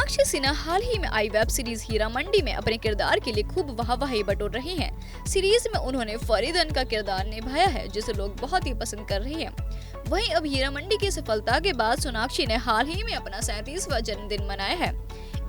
सोनाक्षी सिन्हा हाल ही में आई web series Heera Mandi में अपने किरदार के लिए खूब वाहवाही बटोर रही हैं। सीरीज में उन्होंने फरीदन का किरदार निभाया है, जिसे लोग बहुत ही पसंद कर रहे हैं। वहीं अब हीरा मंडी की सफलता के बाद सोनाक्षी ने हाल ही में अपना 37वां जन्मदिन मनाया है।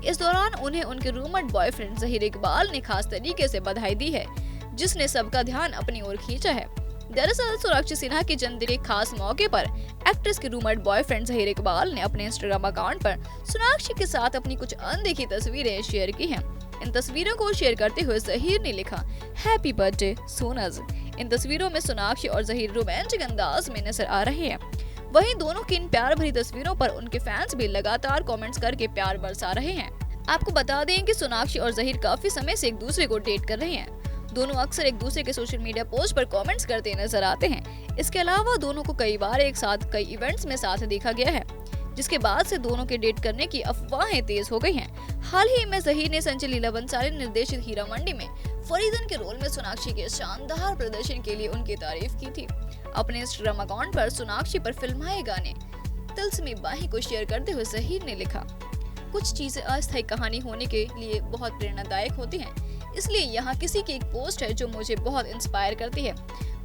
इस दौरान उन्हें उनके रूममेट बॉयफ्रेंड ज़हीर इकबाल ने खास तरीके से बधाई दी है, जिसने सबका ध्यान अपनी ओर खींचा है। दरअसल सोनाक्षी सिन्हा के जन्मदिन के खास मौके पर एक्ट्रेस के रूममेट बॉयफ्रेंड ज़हीर इकबाल ने अपने इंस्टाग्राम अकाउंट पर सोनाक्षी के साथ अपनी कुछ अनदेखी तस्वीरें शेयर की हैं। इन तस्वीरों को शेयर करते हुए ज़हीर ने लिखा, हैप्पी बर्थडे सोनाज। इन तस्वीरों में सोनाक्षी और ज़हीर रोमांटिक अंदाज में नजर आ रहे हैं। वहीं दोनों की इन प्यार भरी तस्वीरों पर उनके फैंस भी लगातार कमेंट्स करके प्यार बरसा रहे हैं। आपको बता दें कि सोनाक्षी और ज़हीर काफी समय से एक दूसरे को डेट कर रहे हैं। दोनों अक्सर एक दूसरे के सोशल मीडिया पोस्ट पर कमेंट्स करते नजर आते हैं। इसके अलावा दोनों को कई बार एक साथ कई इवेंट्स में साथ देखा गया है, जिसके बाद से दोनों के डेट करने की अफवाहें तेज हो गई हैं। हाल ही में ज़हीर ने संजय लीला बंसाली निर्देशित हीरा मंडी में फरीदन के रोल में सोनाक्षी के शानदार प्रदर्शन के लिए उनकी तारीफ की थी। अपने इंस्टाग्राम अकाउंट पर सोनाक्षी पर फिल्माए गाने तिलस्मी बाही को शेयर करते हुए ज़हीर ने लिखा, कुछ चीजें अस्थायी कहानी होने के लिए बहुत प्रेरणादायक होती हैं, इसलिए यहाँ किसी की एक पोस्ट है जो मुझे बहुत इंस्पायर करती है।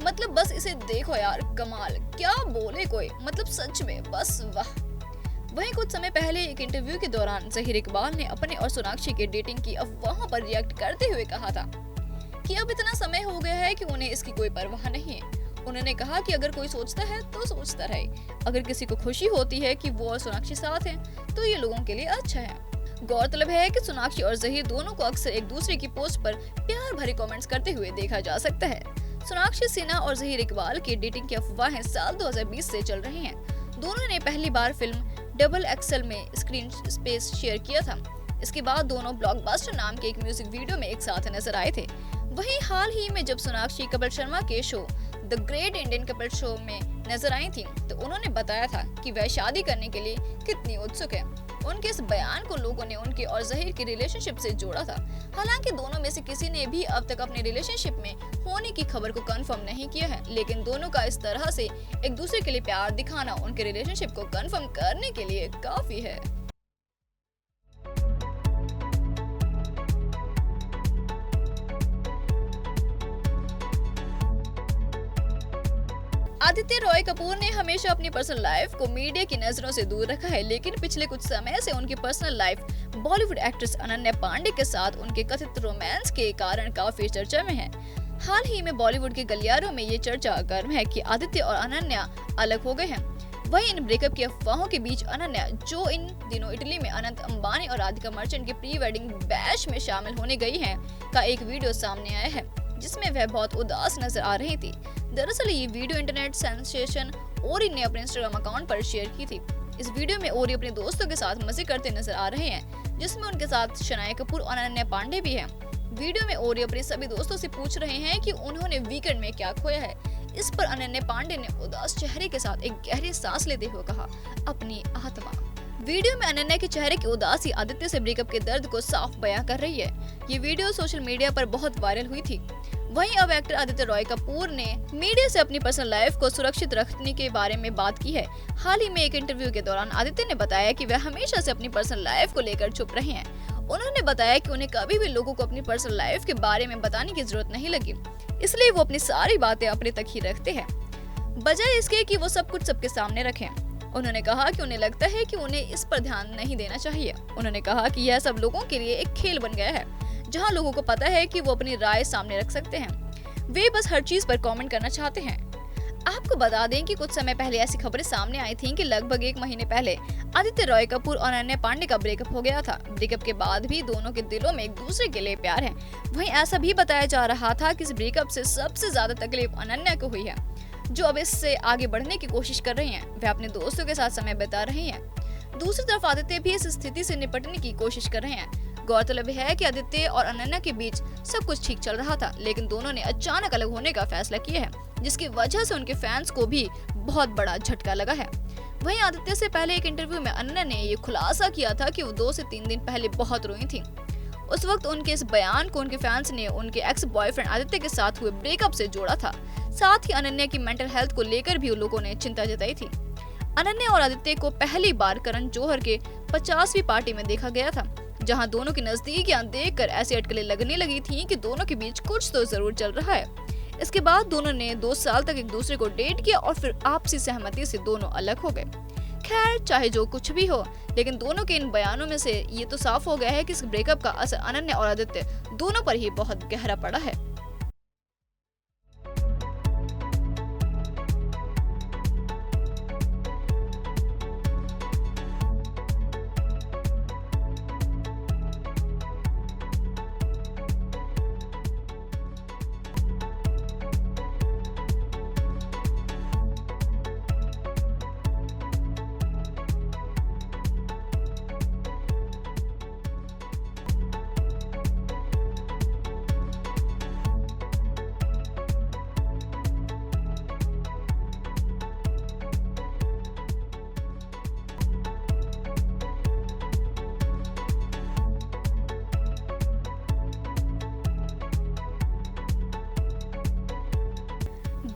मतलब बस इसे देखो यार, कमाल, क्या बोले कोई, मतलब सच में बस वाह। वहीं कुछ समय पहले एक इंटरव्यू के दौरान ज़हीर इकबाल ने अपने और सोनाक्षी के डेटिंग की अफवाहों पर रिएक्ट करते हुए कहा था कि अब इतना समय हो गया है कि उन्हें इसकी कोई परवाह नहीं है। उन्होंने कहा कि अगर कोई सोचता है तो सोचता रहे, अगर किसी को खुशी होती है कि वो और सोनाक्षी साथ हैं, तो ये लोगों के लिए अच्छा है। गौरतलब है कि सोनाक्षी और ज़हीर दोनों को अक्सर एक दूसरे की पोस्ट पर प्यार भरे कमेंट्स करते हुए देखा जा सकता है। सोनाक्षी सिन्हा और ज़हीर इकबाल की डेटिंग की अफवाहें साल 2020 से चल रही हैं। दोनों ने पहली बार फिल्म डबल एक्सल में स्क्रीन स्पेस शेयर किया था। इसके बाद दोनों ब्लॉकबस्टर नाम के एक म्यूजिक वीडियो में एक साथ नजर आए थे। वहीं हाल ही में जब सोनाक्षी कपिल शर्मा के show the great Indian couple show में नजर आई थी, तो उन्होंने बताया था कि वह शादी करने के लिए कितनी उत्सुक है। उनके इस बयान को लोगों ने उनके और ज़हीर की रिलेशनशिप से जोड़ा था। हालांकि दोनों में से किसी ने भी अब तक अपने रिलेशनशिप में होने की खबर को कंफर्म नहीं किया है, लेकिन दोनों का इस तरह से एक दूसरे के लिए प्यार दिखाना उनके रिलेशनशिप को कंफर्म करने के लिए काफी है। आदित्य रॉय कपूर ने हमेशा अपनी पर्सनल लाइफ को मीडिया की नजरों से दूर रखा है, लेकिन पिछले कुछ समय से उनकी personal life Bollywood actress Ananya Pandey के साथ उनके कथित रोमांस के कारण काफी चर्चा में है। हाल ही में बॉलीवुड के गलियारों में ये चर्चा गर्म है कि आदित्य और अनन्या अलग हो गए हैं। वहीं इन ब्रेकअप की अफवाहों के बीच अनन्या, जो इन दिनों इटली में अनंत अंबानी और राधिका मर्चेंट के प्री वेडिंग बैश में शामिल होने गई हैं, का एक वीडियो सामने आया है, जिसमें वह बहुत उदास नजर आ रही थी। दरअसल ये वीडियो इंटरनेट सेंसेशन ओरी ने अपने इंस्टाग्राम अकाउंट पर शेयर की थी। इस वीडियो में ओरी अपने दोस्तों के साथ मजे करते नजर आ रहे हैं, जिसमें उनके साथ शनाया कपूर और अनन्या पांडे भी हैं। वीडियो में ओरी अपने सभी दोस्तों से पूछ रहे हैं कि उन्होंने वीकेंड में क्या खोया है। इस पर अनन्या पांडे ने उदास चेहरे के साथ एक गहरी सांस लेते हुए कहा, अपनी आत्मा। वीडियो में अनन्या के चेहरे की उदासी आदित्य से ब्रेकअप के दर्द को साफ बयां कर रही है। ये वीडियो सोशल मीडिया पर बहुत वायरल हुई थी। वहीं अब एक्टर आदित्य रॉय कपूर ने मीडिया से अपनी पर्सनल लाइफ को सुरक्षित रखने के बारे में बात की है। हाल ही में एक इंटरव्यू के दौरान आदित्य ने बताया कि वह हमेशा से अपनी पर्सनल लाइफ को लेकर चुप रहे हैं। उन्होंने बताया कि उन्हें कभी भी लोगों को अपनी पर्सनल लाइफ के बारे में बताने की जरूरत नहीं लगी, इसलिए वो अपनी सारी बातें अपने तक ही रखते हैं, बजाय इसके कि वो सब कुछ सबके सामने रखें। उन्होंने कहा कि उन्हें लगता है कि उन्हें इस पर ध्यान नहीं देना चाहिए। उन्होंने कहा कि यह सब लोगों के लिए एक खेल बन गया है, जहां लोगों को पता है कि वो अपनी राय सामने रख सकते हैं, वे बस हर चीज पर कमेंट करना चाहते हैं। आपको बता दें कि कुछ समय पहले ऐसी खबरें सामने आई थीं कि लगभग 1 महीने पहले आदित्य रॉय कपूर और अनन्या पांडे का ब्रेकअप हो गया था। ब्रेकअप के बाद भी दोनों के दिलों में एक दूसरे के लिए प्यार है। वहीं ऐसा भी बताया जा रहा था कि इस ब्रेकअप से सबसे ज्यादा तकलीफ अनन्या को हुई है, जो अब इससे आगे बढ़ने की कोशिश कर रही हैं। वह अपने दोस्तों के साथ समय बिता रही हैं। दूसरी तरफ आदित्य भी इस स्थिति से निपटने की कोशिश कर रहे हैं। गौरतलब है कि आदित्य और अनन्या के बीच सब कुछ ठीक चल रहा था, लेकिन दोनों ने अचानक अलग होने का फैसला किया है, जिसकी वजह से उनके फैंस को भी बहुत बड़ा झटका लगा है। वहीं आदित्य से पहले एक इंटरव्यू में अनन्या ने ये खुलासा किया था कि वो 2 से 3 दिन पहले बहुत रोई थी। उस वक्त उनके इस बयान को उनके फैंस ने उनके एक्स बॉयफ्रेंड आदित्य के साथ हुए ब्रेकअप से जोड़ा था। साथ ही अनन्या की मेंटल हेल्थ को लेकर भी लोगों ने चिंता जताई थी। अनन्या और आदित्य को पहली बार करण जौहर के 50वीं पार्टी में देखा गया था, जहां दोनों की नजदीकियां देखकर ऐसी अटकलें लगने लगी थीं कि दोनों के बीच कुछ तो जरूर चल रहा है। इसके बाद दोनों ने 2 साल तक एक दूसरे को डेट किया और फिर आपसी सहमति से दोनों अलग हो गए। खैर, चाहे जो कुछ भी हो, लेकिन दोनों के इन बयानों में से ये तो साफ हो गया है कि इस ब्रेकअप का असर अनन्या और आदित्य दोनों पर ही बहुत गहरा पड़ा है।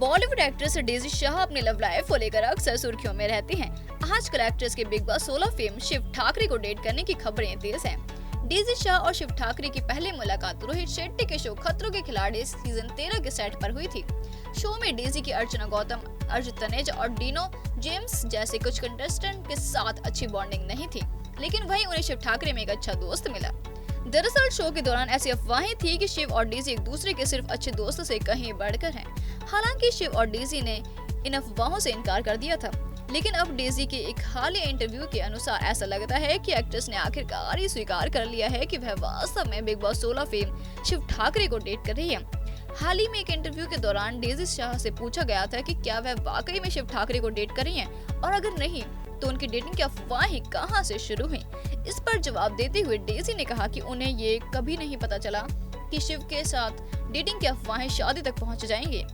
बॉलीवुड एक्ट्रेस डेजी शाह अपनी लव लाइफ को लेकर अक्सर सुर्खियों में रहती हैं। आजकल एक्ट्रेस के Bigg Boss 16 fame Shiv Thakre को डेट करने की खबरें तेज हैं। डेजी शाह और शिव ठाकरे की पहली मुलाकात रोहित शेट्टी के शो खतरों के खिलाड़ी सीजन 13 के सेट पर हुई थी। शो में डेजी की अर्चना गौतम, अर्जुन तनेजा और डीनो जेम्स जैसे कुछ कंटेस्टेंट के साथ अच्छी बॉन्डिंग नहीं थी, लेकिन वहीं उन्हें शिव ठाकरे में एक अच्छा दोस्त मिला। दरअसल शो के दौरान ऐसी अफवाहें थी कि शिव और डेजी एक दूसरे के सिर्फ अच्छे दोस्तों से कहीं बढ़कर हैं। हालांकि शिव और डेजी ने इन अफवाहों से इनकार कर दिया था, लेकिन अब डेजी के एक हालिया इंटरव्यू के अनुसार ऐसा लगता है कि एक्ट्रेस ने आखिरकार ये स्वीकार कर लिया है कि वह वास्तव में Bigg Boss 16 fame Shiv Thakre को डेट कर रही है। हाल ही में एक इंटरव्यू के दौरान डेजी शाह से पूछा गया था कि क्या वह वाकई में शिव ठाकरे को डेट कर रही हैं, और अगर नहीं तो उनकी डेटिंग की अफवाहें कहां से शुरू हुई। इस पर जवाब देते हुए डेजी ने कहा कि उन्हें ये कभी नहीं पता चला कि शिव के साथ डेटिंग की अफवाहें शादी तक पहुंच जाएंगे।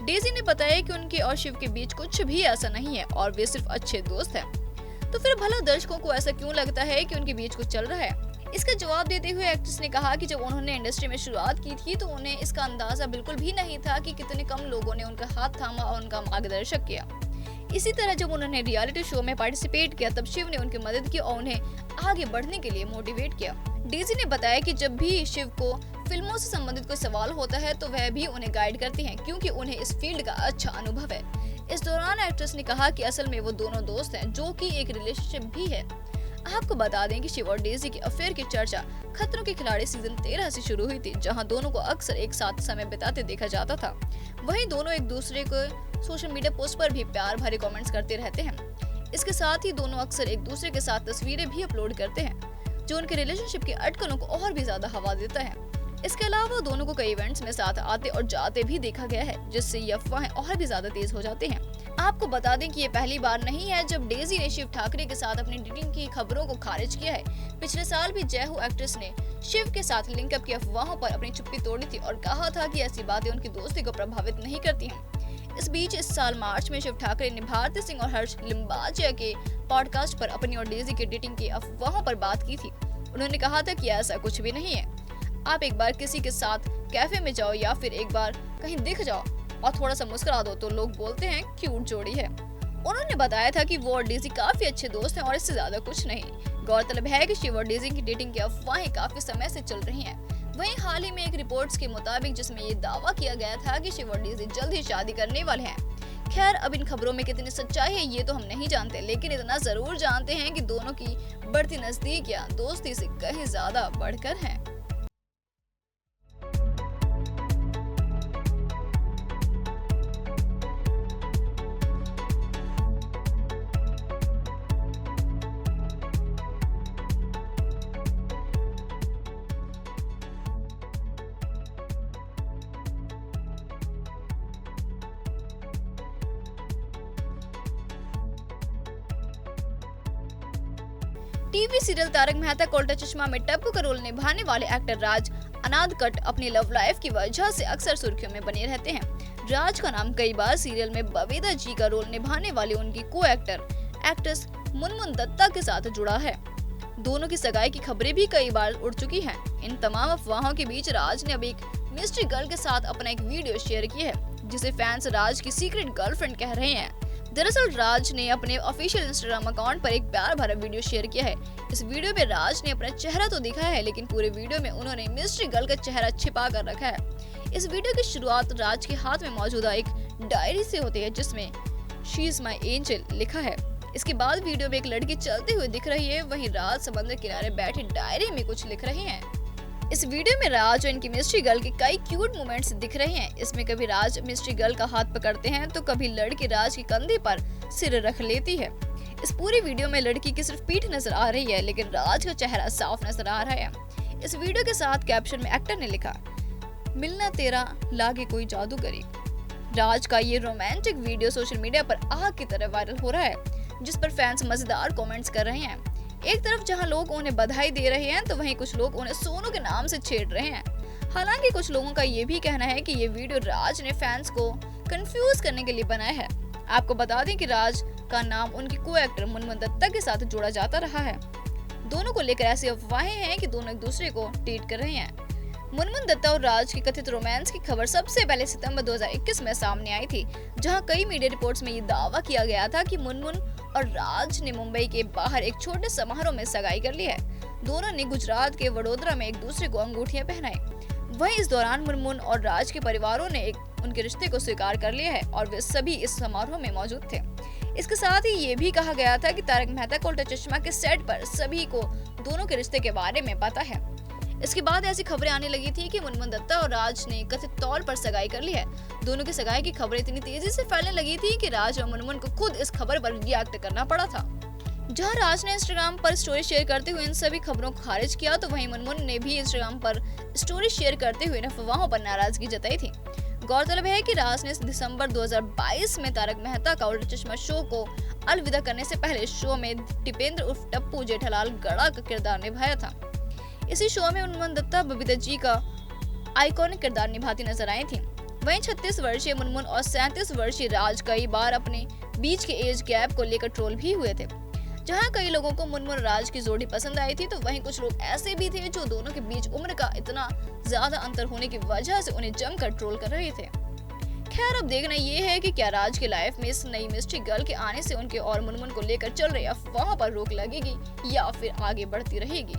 डेजी ने बताया कि उनके और शिव के बीच कुछ भी ऐसा नहीं है और वे सिर्फ अच्छे दोस्त हैं। तो फिर भला दर्शकों को ऐसा क्यों लगता है कि उनके बीच कुछ चल रहा है? इसका जवाब देते हुए एक्ट्रेस ने कहा कि जब उन्होंने इंडस्ट्री में शुरुआत की थी तो उन्हें इसका अंदाजा बिल्कुल भी नहीं था कि कितने कम लोगों ने उनका हाथ थामा और उनका मार्गदर्शन किया। इसी तरह जब उन्होंने रियलिटी शो में पार्टिसिपेट किया तब शिव ने उनकी मदद की और उन्हें आगे बढ़ने के लिए मोटिवेट किया। डेजी ने बताया कि जब भी शिव को फिल्मों से संबंधित कोई सवाल होता है तो वह भी उन्हें गाइड करती हैं, क्योंकि उन्हें इस फील्ड का अच्छा अनुभव है। इस दौरान एक्ट्रेस ने कहा कि असल में वो दोनों दोस्त हैं, जो कि एक रिलेशनशिप भी है। आपको बता दें कि शिव और डेजी की अफेयर की चर्चा खतरों के खिलाड़ी सीजन 13 से शुरू हुई थी, जहां दोनों को अक्सर एक साथ समय बिताते देखा जाता था। वहीं दोनों एक दूसरे को सोशल मीडिया पोस्ट पर भी प्यार भरे कमेंट्स करते रहते हैं। इसके साथ ही दोनों अक्सर एक दूसरे के साथ तस्वीरें भी अपलोड करते हैं, जो उनके रिलेशनशिप की अटकलों को और भी ज्यादा हवा देता है। इसके अलावा दोनों को कई इवेंट्स में साथ आते और जाते भी देखा गया है, जिससे ये अफवाहें और भी ज्यादा तेज हो जाते हैं। आपको बता दें कि ये पहली बार नहीं है जब डेजी ने शिव ठाकरे के साथ अपनी डेटिंग की खबरों को खारिज किया है। पिछले साल भी जय हो एक्ट्रेस ने शिव के साथ लिंकअप की अफवाहों पर अपनी चुप्पी तोड़ी थी और कहा था कि ऐसी बातें उनकी दोस्ती को प्रभावित नहीं करती हैं। इस बीच इस साल मार्च में शिव ठाकरे ने भारती सिंह और हर्ष लिम्बाचिया के पॉडकास्ट पर अपनी और डेजी के डेटिंग की अफवाहों पर बात की थी। उन्होंने कहा था कि ऐसा कुछ भी नहीं है। आप एक बार किसी के साथ कैफे में जाओ या फिर एक बार कहीं दिख जाओ और थोड़ा सा मुस्कुरा दो तो लोग बोलते हैं क्यूट जोड़ी है। उन्होंने बताया था कि वो और डेजी काफी अच्छे दोस्त हैं और इससे ज्यादा कुछ नहीं। गौरतलब है कि शिव और डेजी की डेटिंग की अफवाहें काफी समय से चल रही हैं। वहीं हाल ही में एक रिपोर्ट्स के मुताबिक जिसमें ये दावा किया गया था कि शिव और डेजी जल्द ही शादी करने वाले हैं। खैर, अब इन खबरों में कितनी सच्चाई है ये तो हम नहीं जानते, लेकिन इतना जरूर जानते हैं कि दोनों की बढ़ती नजदीकियां दोस्ती से कहीं ज्यादा बढ़कर हैं। टीवी सीरियल तारक मेहता का उल्टा चश्मा में टप्पू का रोल निभाने वाले एक्टर राज अनादकट अपनी लव लाइफ की वजह से अक्सर सुर्खियों में बने रहते हैं। राज का नाम कई बार सीरियल में बबीता जी का रोल निभाने वाली उनकी को एक्ट्रेस मुनमुन दत्ता के साथ जुड़ा है। दोनों की सगाई की खबरें भी कई बार उड़ चुकी हैं। इन तमाम अफवाहों के बीच राज ने अब एक मिस्ट्री गर्ल के साथ अपना एक वीडियो शेयर किया है, जिसे फैंस राज की सीक्रेट गर्लफ्रेंड कह रहे हैं। दरअसल राज ने अपने ऑफिशियल इंस्टाग्राम अकाउंट पर एक प्यार भरा वीडियो शेयर किया है। इस वीडियो में राज ने अपना चेहरा तो दिखाया है, लेकिन पूरे वीडियो में उन्होंने मिस्ट्री गर्ल का चेहरा छिपा कर रखा है। इस वीडियो की शुरुआत राज के हाथ में मौजूदा एक डायरी से होती है, जिसमें शी इज माई एंजल लिखा है। इसके बाद वीडियो में एक लड़की चलती हुई दिख रही है, वहीं राज समुद्र किनारे बैठे डायरी में कुछ लिख रहे हैं। इस वीडियो में राज और इनकी मिस्ट्री गर्ल के कई क्यूट मोमेंट्स दिख रहे हैं। इसमें कभी राज मिस्ट्री गर्ल का हाथ पकड़ते हैं तो कभी लड़की राज के कंधे पर सिर रख लेती है। इस पूरी वीडियो में लड़की की सिर्फ पीठ नजर आ रही है, लेकिन राज का चेहरा साफ नजर आ रहा है। इस वीडियो के साथ कैप्शन में एक्टर ने लिखा, मिलना तेरा लागे कोई जादूगरी। राज का ये रोमांटिक वीडियो सोशल मीडिया पर आग की तरह वायरल हो रहा है, जिस पर फैंस मजेदार कमेंट्स कर रहे हैं। एक तरफ जहां लोग उन्हें बधाई दे रहे हैं, तो वहीं कुछ लोग उन्हें सोनू के नाम से छेड़ रहे हैं। हालांकि कुछ लोगों का ये भी कहना है कि ये वीडियो राज ने फैंस को कंफ्यूज करने के लिए बनाया है। आपको बता दें कि राज का नाम उनके को एक्टर मुनमुन दत्ता के साथ जोड़ा जाता रहा है। दोनों को लेकर ऐसी अफवाहें हैं कि दोनों एक दूसरे को डेट कर रहे हैं। मुनमुन दत्ता और राज की कथित रोमांस की खबर सबसे पहले सितंबर 2021 में सामने आई थी, जहां कई मीडिया रिपोर्ट्स में ये दावा किया गया था कि मुनमुन और राज ने मुंबई के बाहर एक छोटे समारोह में सगाई कर ली है। दोनों ने गुजरात के वडोदरा में एक दूसरे को अंगूठियां पहनाई। वहीं इस दौरान मुनमुन और राज के परिवारों ने उनके रिश्ते को स्वीकार कर लिया है और वे सभी इस समारोह में मौजूद थे। इसके साथ ही ये भी कहा गया था कि तारक मेहता का उल्टा चश्मा के सेट पर सभी को दोनों के रिश्ते के बारे में पता है। इसके बाद ऐसी खबरें आने लगी थी कि मुनमुन दत्ता और राज ने कथित तौर पर सगाई कर ली है। दोनों की सगाई की खबरें इतनी तेजी से फैलने लगी थी कि राज और मुनमुन को खुद इस खबर पर रिएक्ट करना पड़ा था। जहां राज ने इंस्टाग्राम पर स्टोरी शेयर करते हुए इन सभी खबरों को खारिज किया, तो वहीं मुनमुन ने भी इंस्टाग्राम पर स्टोरी शेयर करते हुए अफवाहों पर नाराजगी जताई थी। गौरतलब है कि राज ने दिसंबर 2022 में तारक मेहता का उल्टा चश्मा शो को अलविदा करने से पहले शो में टिपेंद्र उर्फ टप्पू जेठालाल गड़ा का किरदार निभाया था। इसी शो में मुनमुन दत्ता बबीता जी का आइकॉनिक किरदार निभाती नजर आई थी। वहीं 36 वर्षीय मुनमुन और 37 वर्षीय राज कई बार अपने बीच के एज गैप को लेकर ट्रोल भी हुए थे। जहां कई लोगों को मुनमुन राज की जोड़ी पसंद आई थी, तो वहीं कुछ लोग ऐसे भी थे जो दोनों के बीच उम्र का इतना ज्यादा अंतर होने की वजह से उन्हें जमकर ट्रोल कर रहे थे। खैर, अब देखना ये है कि क्या राज के लाइफ में इस नई मिस्ट्री गर्ल के आने से उनके और मुनमुन को लेकर चल रही अफवाहों पर रोक लगेगी या फिर आगे बढ़ती रहेगी।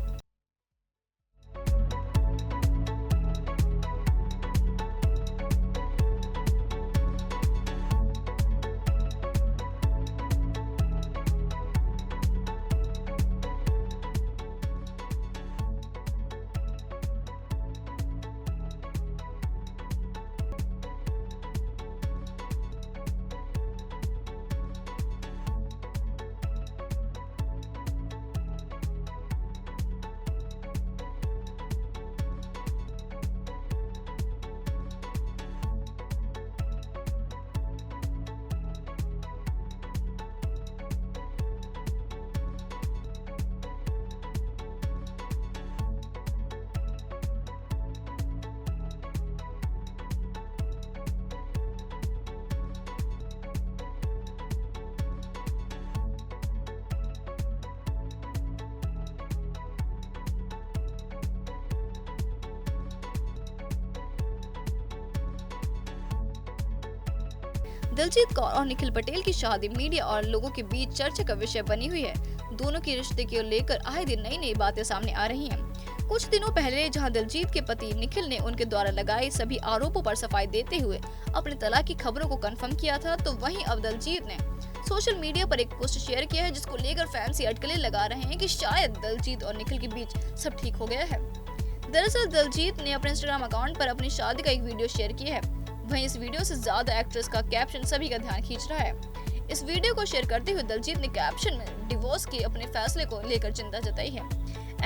दिलजीत कौर और निखिल पटेल की शादी मीडिया और लोगों के बीच चर्चा का विषय बनी हुई है। दोनों के रिश्ते को लेकर आए दिन नई नई बातें सामने आ रही हैं। कुछ दिनों पहले जहां दिलजीत के पति निखिल ने उनके द्वारा लगाए सभी आरोपों पर सफाई देते हुए अपने तलाक की खबरों को कंफर्म किया था, तो वहीं अब दिलजीत ने सोशल मीडिया पर एक पोस्ट शेयर किया है, जिसको लेकर फैंस अटकलें लगा रहे हैं कि शायद दिलजीत और निखिल के बीच सब ठीक हो गया है। दरअसल दिलजीत ने अपने इंस्टाग्राम अकाउंट पर अपनी शादी का एक वीडियो शेयर किया है। वहीं इस वीडियो से ज्यादा एक्ट्रेस का कैप्शन सभी का ध्यान खींच रहा है। इस वीडियो को शेयर करते हुए दिलजीत ने कैप्शन में डिवोर्स के अपने फैसले को लेकर चिंता जताई है।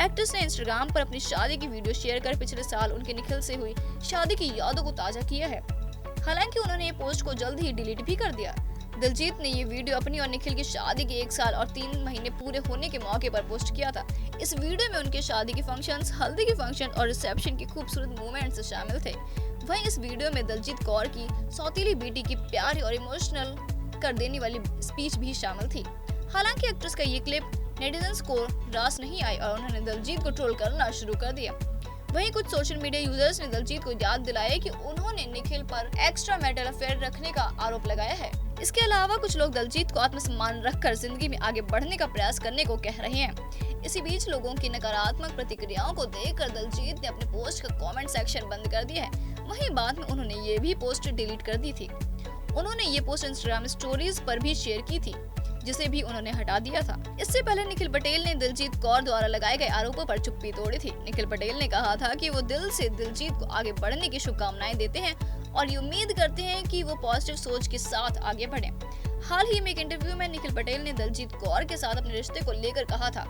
एक्ट्रेस ने इंस्टाग्राम पर अपनी शादी की वीडियो शेयर कर पिछले साल उनके निखिल से हुई शादी की यादों को ताजा किया है। हालांकि उन्होंने ये पोस्ट को जल्द ही डिलीट भी कर दिया। दिलजीत ने ये वीडियो अपनी और निखिल की शादी के 1 साल और 3 महीने पूरे होने के मौके पर पोस्ट किया था। इस वीडियो में उनके शादी के फंक्शंस, हल्दी के फंक्शन और रिसेप्शन के खूबसूरत मोमेंट्स शामिल थे। वहीं इस वीडियो में दिलजीत कौर की सौतीली बेटी की प्यारी और इमोशनल कर देने वाली स्पीच भी शामिल थी। हालांकि एक्ट्रेस का ये क्लिप नेटिजन्स को रास नहीं आई और उन्होंने दिलजीत को ट्रोल करना शुरू कर दिया। वहीं कुछ सोशल मीडिया यूजर्स ने दिलजीत को याद दिलाया कि उन्होंने निखिल पर एक्स्ट्रा मैरिटल अफेयर रखने का आरोप लगाया है। इसके अलावा कुछ लोग दिलजीत को आत्मसम्मान रखकर जिंदगी में आगे बढ़ने का प्रयास करने को कह रहे हैं। इसी बीच लोगों की नकारात्मक प्रतिक्रियाओं को देखकर दिलजीत ने अपने पोस्ट का कमेंट सेक्शन बंद कर दिया है। वहीं बाद में उन्होंने ये भी पोस्ट डिलीट कर दी थी। उन्होंने ये पोस्ट इंस्टाग्राम स्टोरीज पर भी शेयर की थी, जिसे भी उन्होंने हटा दिया था। इससे पहले निखिल पटेल ने दिलजीत कौर द्वारा लगाए गए आरोपों पर चुप्पी तोड़ी थी। निखिल पटेल ने कहा था कि वो दिल से दिलजीत को आगे बढ़ने की शुभकामनाएं देते हैं और ये उम्मीद करते हैं कि वो पॉजिटिव सोच के साथ आगे बढ़े। हाल ही में एक इंटरव्यू में निखिल पटेल ने दिलजीत कौर के साथ अपने रिश्ते को लेकर कहा था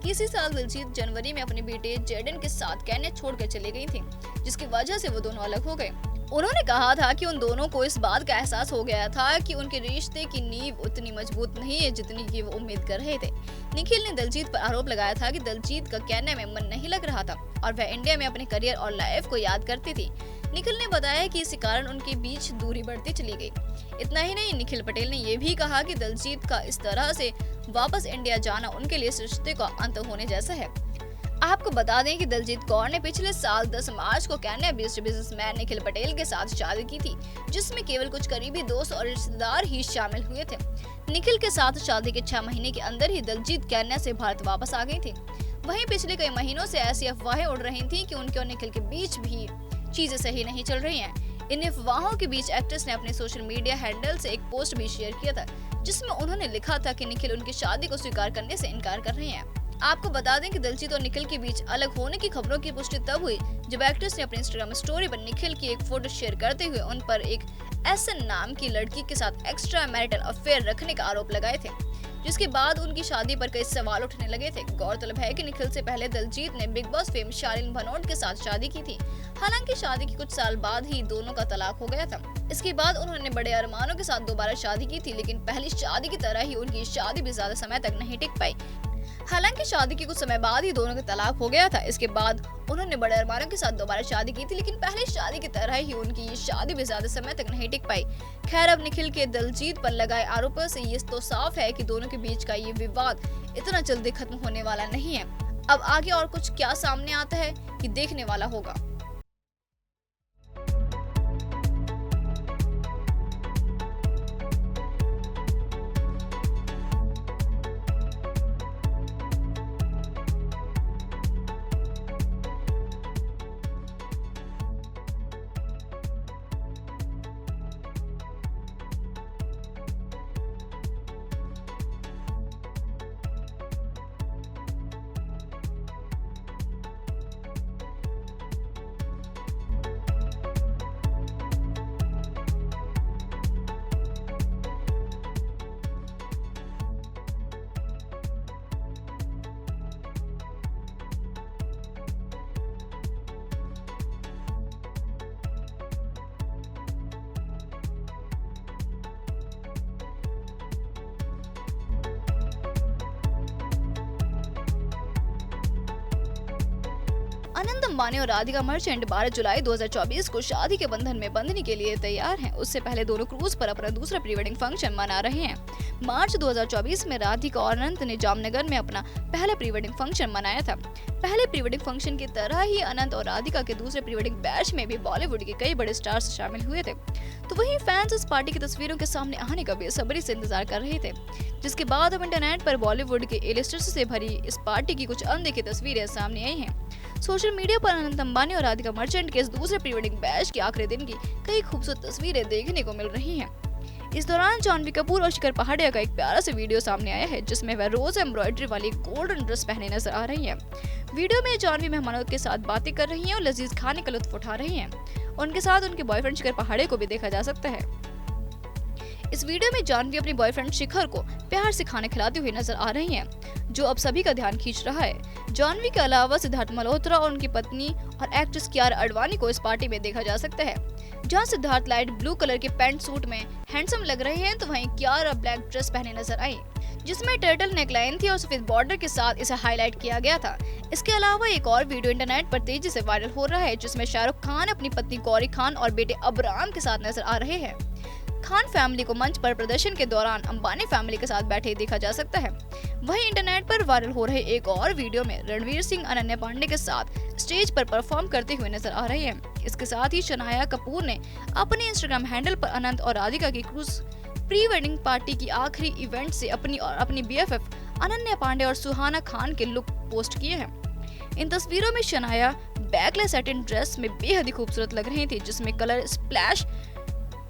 कि इसी साल दिलजीत जनवरी में अपने बेटे जेडन के साथ केन्या छोड़कर चली गई थी, जिसकी वजह से वो दोनों अलग हो गए। उन्होंने कहा था कि उन दोनों को इस बात का एहसास हो गया था कि उनके रिश्ते की नींव उतनी मजबूत नहीं है जितनी कि वो उम्मीद कर रहे थे। निखिल ने दिलजीत पर आरोप लगाया था कि दिलजीत का केन्या में मन नहीं लग रहा था और वह इंडिया में अपने करियर और लाइफ को याद करती थी। निखिल ने बताया कि इसी कारण उनके बीच दूरी बढ़ती चली गई। इतना ही नहीं, निखिल पटेल ने यह भी कहा कि दिलजीत का इस तरह से वापस इंडिया जाना उनके लिए इस रिश्ते का अंत होने जैसा है। आपको बता दें कि दिलजीत कौर ने पिछले साल 10 मार्च को Kenya based businessman Nikhil Patel के साथ शादी की थी, जिसमें केवल कुछ करीबी दोस्त और रिश्तेदार ही शामिल हुए थे। निखिल के साथ शादी के 6 महीने के अंदर ही दिलजीत केन्या से भारत वापस आ गई थी। वहीं पिछले कई महीनों से ऐसी अफवाहें उड़ रही थी कि उनके और निखिल के बीच भी चीजें सही नहीं चल रही हैं। इन अफवाहों के बीच एक्ट्रेस ने अपने सोशल मीडिया हैंडल से एक पोस्ट भी शेयर किया था, जिसमें उन्होंने लिखा था कि निखिल उनकी शादी को स्वीकार करने से इनकार कर रहे हैं। आपको बता दें कि दिलजीत और निखिल के बीच अलग होने की खबरों की पुष्टि तब हुई जब एक्ट्रेस ने अपने इंस्टाग्राम स्टोरी पर निखिल की एक फोटो शेयर करते हुए उन पर एक एसन नाम की लड़की के साथ एक्स्ट्रा मैरिटल अफेयर रखने का आरोप लगाए थे, जिसके बाद उनकी शादी पर कई सवाल उठने लगे थे। गौरतलब है कि निखिल से पहले दिलजीत ने बिग बॉस फेम शालीन भनोट के साथ शादी की थी। हालांकि शादी के कुछ साल बाद ही दोनों का तलाक हो गया था। इसके बाद उन्होंने बड़े अरमानों के साथ दोबारा शादी की थी, लेकिन पहली शादी की तरह ही उनकी शादी भी ज्यादा समय तक नहीं टिक पाई। हालांकि शादी के कुछ समय बाद ही दोनों का तलाक हो गया था। इसके बाद उन्होंने बड़े अरमानों के साथ दोबारा शादी की थी, लेकिन पहली शादी की तरह ही उनकी ये शादी भी ज्यादा समय तक नहीं टिक पाई। खैर, अब निखिल के दिलजीत पर लगाए आरोपों से ये तो साफ है कि दोनों के बीच का ये विवाद इतना जल्दी खत्म होने वाला नहीं है। अब आगे और कुछ क्या सामने आता है कि देखने वाला होगा। अनंत अंबानी और राधिका मर्चेंट 12 जुलाई 2024 को शादी के बंधन में बंधने के लिए तैयार हैं। उससे पहले दोनों क्रूज पर अपना दूसरा प्री वेडिंग फंक्शन मना रहे हैं। मार्च 2024 में राधिका और अनंत ने जामनगर में अपना पहला प्री वेडिंग फंक्शन मनाया था। पहले प्री वेडिंग फंक्शन की तरह ही अनंत और राधिका के दूसरे प्री वेडिंग बैच में भी बॉलीवुड के कई बड़े स्टार्स शामिल हुए थे। तो वहीं फैंस इस पार्टी की तस्वीरों के सामने आने का बेसब्री से इंतजार कर रहे थे, जिसके बाद अब इंटरनेट पर बॉलीवुड के ए-लिस्टर्स से भरी इस पार्टी की कुछ अनदेखी तस्वीरें सामने आई हैं। सोशल मीडिया पर अनंत अंबानी और राधिका मर्चेंट के इस दूसरे प्री वेडिंग बैच के आखिरी दिन की कई खूबसूरत तस्वीरें देखने को मिल रही हैं। इस दौरान जानवी कपूर और शिखर पहाड़िया का एक प्यारा सा वीडियो सामने आया है, जिसमें वह रोज एम्ब्रॉयडरी वाली गोल्डन ड्रेस पहने नजर आ रही है। वीडियो में जानवी मेहमानों के साथ बातें कर रही हैं और लजीज खाने का लुत्फ उठा रही हैं। उनके साथ उनके बॉयफ्रेंड शिखर पहाड़िया को भी देखा जा सकता है। इस वीडियो में जानवी अपने बॉयफ्रेंड शिखर को प्यार से खाना खिलाती हुई नजर आ रही हैं, जो अब सभी का ध्यान खींच रहा है। जानवी के अलावा सिद्धार्थ मल्होत्रा और उनकी पत्नी और एक्ट्रेस कियारा अडवाणी को इस पार्टी में देखा जा सकता है। जहां सिद्धार्थ लाइट ब्लू कलर के पैंट सूट में हैंडसम लग रहे हैं, तो वहीं कियारा ब्लैक ड्रेस पहने नजर आई, जिसमें टर्टल नेकलाइन थी और सफेद बॉर्डर के साथ इसे हाईलाइट किया गया था। इसके अलावा एक और वीडियो इंटरनेट पर तेजी से वायरल हो रहा है, जिसमें शाहरुख खान अपनी पत्नी गौरी खान और बेटे अबराम के साथ नजर आ रहे हैं। खान फैमिली को मंच पर प्रदर्शन के दौरान अंबानी फैमिली के साथ बैठे देखा जा सकता है। वहीं इंटरनेट पर वायरल हो रहे एक और वीडियो में रणवीर सिंह अनन्या पांडे के साथ स्टेज पर परफॉर्म करते हुए नजर आ रहे हैं। इसके साथ ही शनाया कपूर ने अपने इंस्टाग्राम हैंडल पर अनंत और राधिका की क्रूज प्री वेडिंग पार्टी की आखिरी इवेंट से अपनी BFF अनन्या पांडे और सुहाना खान के लुक पोस्ट किए हैं। इन तस्वीरों में शनाया बैकलेस सैटिन ड्रेस में बेहद ही खूबसूरत लग रही थी, जिसमें कलर स्प्लैश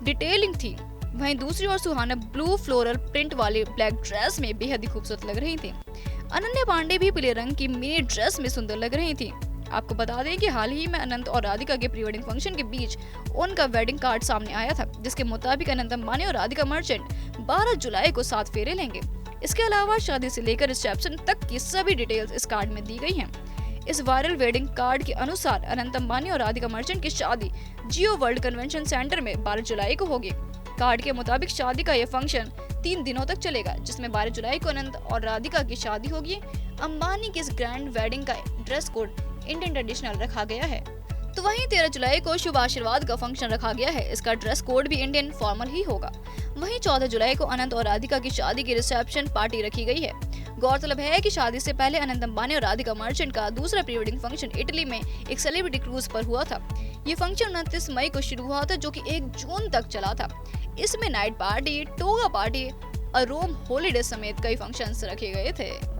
डिटेलिंग थी। वहीं दूसरी ओर सुहाना ब्लू फ्लोरल प्रिंट वाली ब्लैक ड्रेस में बेहद ही खूबसूरत लग रही थी। अनन्या पांडे भी पीले रंग की मिनी ड्रेस में सुंदर लग रही थी। आपको बता दें कि हाल ही में अनंत और राधिका के प्री वेडिंग फंक्शन के बीच उनका वेडिंग कार्ड सामने आया था, जिसके मुताबिक अनंत अंबानी और राधिका मर्चेंट 12 जुलाई को 7 फेरे लेंगे। इसके अलावा शादी से लेकर रिसेप्शन तक की सभी डिटेल्स इस कार्ड में दी गई हैं। इस वायरल वेडिंग कार्ड के अनुसार अनंत अंबानी और राधिका मर्चेंट की शादी जियो वर्ल्ड कन्वेंशन सेंटर में 12 जुलाई को होगी। कार्ड के मुताबिक शादी का यह फंक्शन 3 दिनों तक चलेगा, जिसमें 12 जुलाई को अनंत और राधिका की शादी होगी। अंबानी की इस ग्रैंड वेडिंग का ड्रेस कोड इंडियन ट्रेडिशनल रखा गया है, तो वहीं 13 जुलाई को शुभ आशीर्वाद का फंक्शन रखा गया है। इसका ड्रेस कोड भी इंडियन फॉर्मल ही होगा। वहीं 14 जुलाई को अनंत और राधिका की शादी की रिसेप्शन पार्टी रखी गई है। गौरतलब है कि शादी से पहले अनंत अंबानी और राधिका मर्चेंट का दूसरा प्री वेडिंग फंक्शन इटली में एक सेलिब्रिटी क्रूज पर हुआ था। ये फंक्शन 29 मई को शुरू हुआ था, जो कि 1 जून तक चला था। इसमें नाइट पार्टी, टोगा पार्टी और रोम हॉलीडे समेत कई फंक्शंस रखे गए थे।